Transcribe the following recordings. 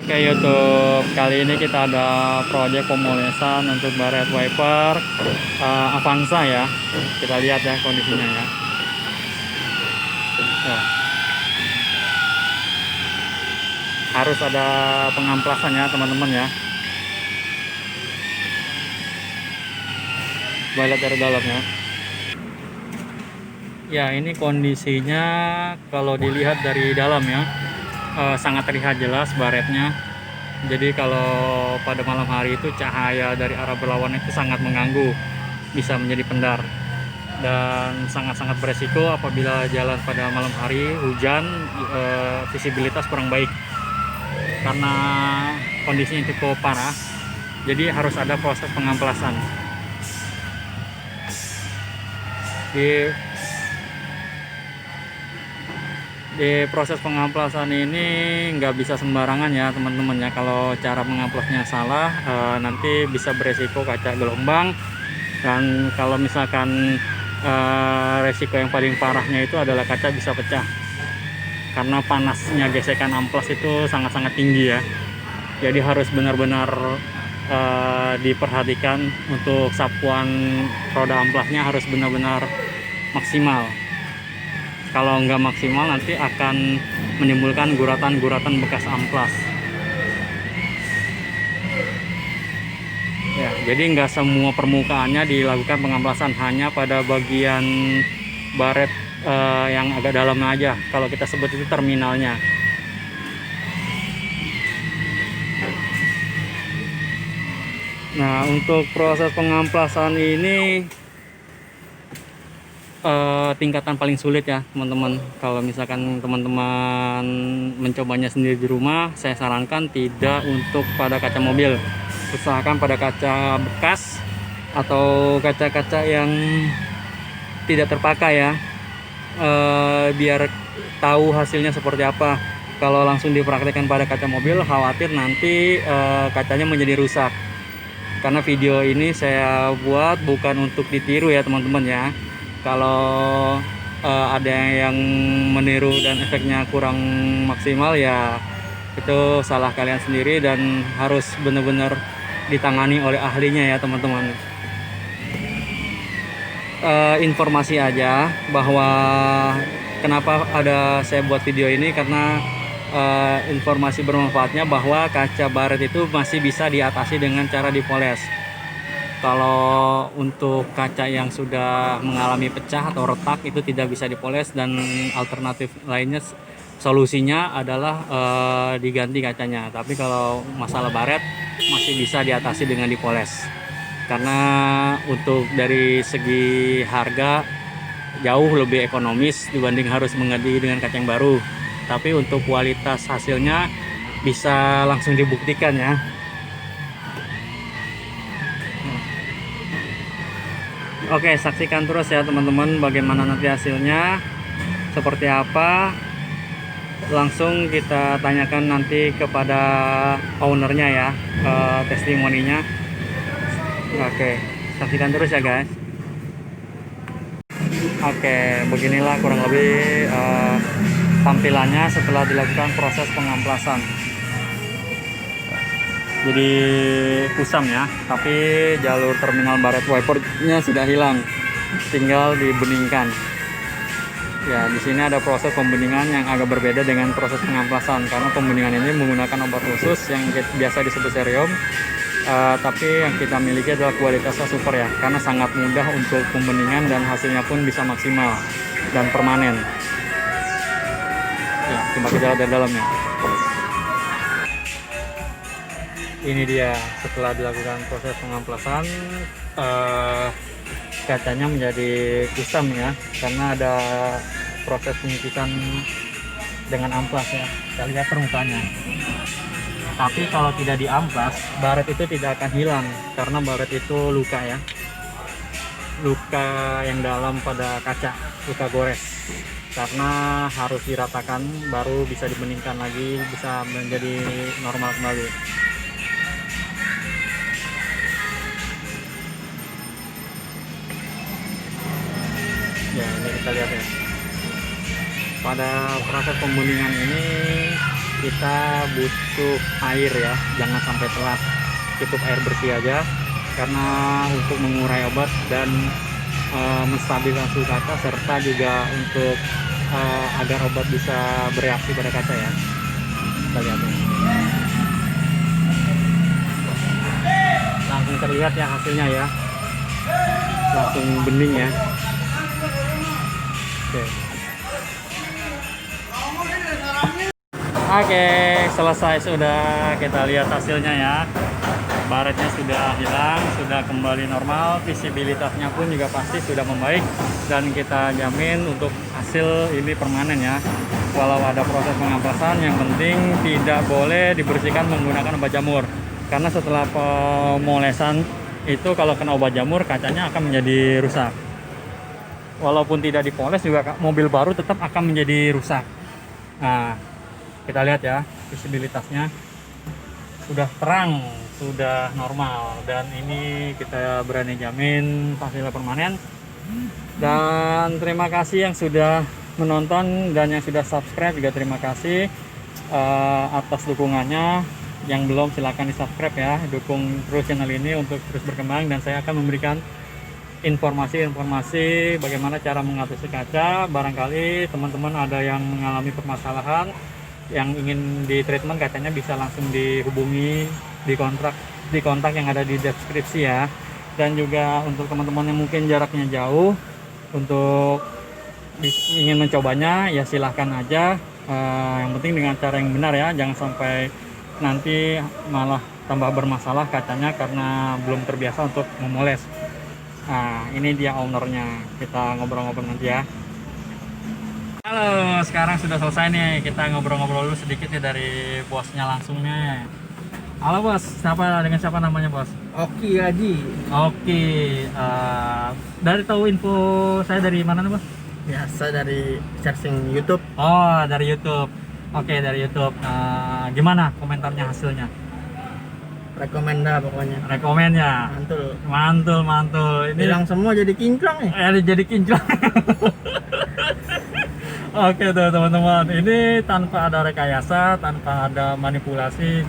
Oke YouTube, kali ini kita ada proyek pemolesan untuk baret wiper Avanza ya. Kita lihat ya kondisinya ya. Nah, harus ada pengamplasan ya teman-teman ya. Coba lihat dari dalamnya. Ya ini kondisinya kalau dilihat dari dalam ya. Sangat terlihat jelas baretnya. Jadi kalau pada malam hari itu cahaya dari arah berlawanan itu sangat mengganggu, bisa menjadi pendar dan sangat-sangat beresiko apabila jalan pada malam hari hujan, visibilitas kurang baik karena kondisinya cukup parah. Jadi harus ada proses pengamplasan. Di proses pengamplasan ini nggak bisa sembarangan ya teman-teman ya. Kalau cara mengamplasnya salah, nanti bisa beresiko kaca gelombang. Dan kalau misalkan resiko yang paling parahnya itu adalah kaca bisa pecah karena panasnya gesekan amplas itu sangat-sangat tinggi ya. Jadi harus benar-benar diperhatikan untuk sapuan roda amplasnya harus benar-benar maksimal. Kalau nggak maksimal nanti akan menimbulkan guratan-guratan bekas amplas ya. Jadi nggak semua permukaannya dilakukan pengamplasan, hanya pada bagian baret yang agak dalam aja, kalau kita sebut itu terminalnya. Nah untuk proses pengamplasan ini tingkatan paling sulit ya teman-teman. Kalau misalkan teman-teman mencobanya sendiri di rumah, saya sarankan tidak untuk pada kaca mobil. Usahakan pada kaca bekas atau kaca-kaca yang tidak terpakai ya, biar tahu hasilnya seperti apa. Kalau langsung dipraktekkan pada kaca mobil, khawatir nanti kacanya menjadi rusak. Karena video ini saya buat bukan untuk ditiru ya teman-teman ya. Kalau ada yang meniru dan efeknya kurang maksimal ya itu salah kalian sendiri dan harus benar-benar ditangani oleh ahlinya ya teman-teman. Informasi aja bahwa kenapa ada saya buat video ini, karena informasi bermanfaatnya bahwa kaca baret itu masih bisa diatasi dengan cara dipoles. Kalau untuk kaca yang sudah mengalami pecah atau retak itu tidak bisa dipoles, dan alternatif lainnya solusinya adalah diganti kacanya. Tapi kalau masalah baret masih bisa diatasi dengan dipoles, karena untuk dari segi harga jauh lebih ekonomis dibanding harus mengganti dengan kaca yang baru. Tapi untuk kualitas hasilnya bisa langsung dibuktikan ya. Oke, saksikan terus ya teman-teman bagaimana nanti hasilnya seperti apa. Langsung kita tanyakan nanti kepada ownernya ya, testimoninya. Oke, saksikan terus ya guys. Oke, beginilah kurang lebih tampilannya setelah dilakukan proses pengamplasan. Jadi kusam ya, tapi jalur terminal baret wipernya sudah hilang, tinggal dibeningkan. Ya, di sini ada proses pembeningan yang agak berbeda dengan proses pengamplasan, karena pembeningan ini menggunakan obat khusus yang biasa disebut serum, tapi yang kita miliki adalah kualitasnya super ya, karena sangat mudah untuk pembeningan dan hasilnya pun bisa maksimal dan permanen. Ya, coba kita lihat dari dalamnya. Ini dia setelah dilakukan proses pengamplasan, kacanya menjadi kusam ya, karena ada proses penyipisan dengan amplas ya. Kita lihat permukaannya. Tapi kalau tidak diamplas, baret itu tidak akan hilang, karena baret itu luka ya, luka yang dalam pada kaca, luka gores. Karena harus diratakan baru bisa dibeningkan lagi, bisa menjadi normal kembali. Ya, ini kita lihat ya. Pada proses pembeningan ini kita butuh air ya, jangan sampai telat, cukup air bersih aja, karena untuk mengurai obat dan menstabilkan suhu kaca, serta juga untuk agar obat bisa bereaksi pada kaca ya. Kita lihat ya. Langsung terlihat ya hasilnya ya, langsung bening ya. Oke, selesai sudah, kita lihat hasilnya ya. Baretnya sudah hilang, sudah kembali normal, visibilitasnya pun juga pasti sudah membaik, dan kita jamin untuk hasil ini permanen ya. Walau ada proses pengampasan, yang penting tidak boleh dibersihkan menggunakan obat jamur, karena setelah pemolesan itu kalau kena obat jamur kacanya akan menjadi rusak. Walaupun tidak dipoles juga mobil baru tetap akan menjadi rusak. Nah, kita lihat ya, visibilitasnya sudah terang, sudah normal, dan ini kita berani jamin hasilnya permanen. Dan terima kasih yang sudah menonton dan yang sudah subscribe juga terima kasih atas dukungannya. Yang belum silahkan di subscribe ya, dukung terus channel ini untuk terus berkembang, dan saya akan memberikan informasi-informasi bagaimana cara mengatasi kaca. Barangkali teman-teman ada yang mengalami permasalahan yang ingin di treatment kacanya, bisa langsung dihubungi di kontak yang ada di deskripsi ya. Dan juga untuk teman-teman yang mungkin jaraknya jauh untuk ingin mencobanya ya silahkan aja, yang penting dengan cara yang benar ya, jangan sampai nanti malah tambah bermasalah kacanya karena belum terbiasa untuk memoles. Nah, ini dia ownernya, kita ngobrol-ngobrol nanti ya. Halo, sekarang sudah selesai nih, kita ngobrol-ngobrol dulu sedikit ya dari bosnya langsung nih. Halo bos, dengan siapa namanya bos? Oki Haji. Oke, dari tahu info saya dari mana nih bos? Biasa dari searching YouTube. Oh, dari YouTube. Oke, dari YouTube. Gimana komentarnya hasilnya? Rekomenda pokoknya. Rekomen ya? Mantul. Ini bilang semua jadi kinclong nih. Jadi kinclong. Oke tuh teman-teman, ini tanpa ada rekayasa, tanpa ada manipulasi.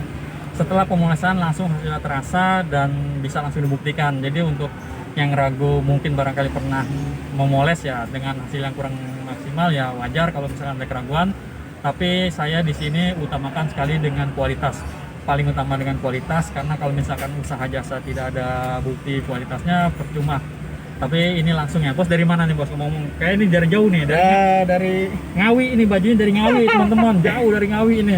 Setelah pemolesan langsung hasilnya terasa dan bisa langsung dibuktikan. Jadi untuk yang ragu, mungkin barangkali pernah memoles ya dengan hasil yang kurang maksimal, ya wajar kalau misalkan ada keraguan. Tapi saya di sini utamakan sekali dengan kualitas, paling utama dengan kualitas, karena kalau misalkan usaha jasa tidak ada bukti kualitasnya percuma. Tapi ini langsung ya bos, dari mana nih bos ngomong? Kayak ini dari jauh nih, dari Ngawi, ini bajunya dari Ngawi teman-teman, jauh dari Ngawi ini.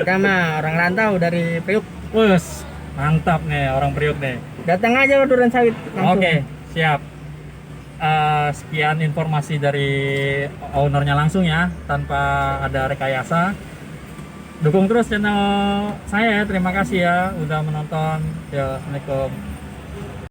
Kita mah orang rantau dari Priuk. Wes, mantap nih orang Priuk nih. Datang aja ke Duren Sawit langsung. Oke, siap. Sekian informasi dari ownernya langsung ya, tanpa ada rekayasa. Dukung terus channel saya ya, terima kasih ya udah menonton. Ya, Assalamualaikum.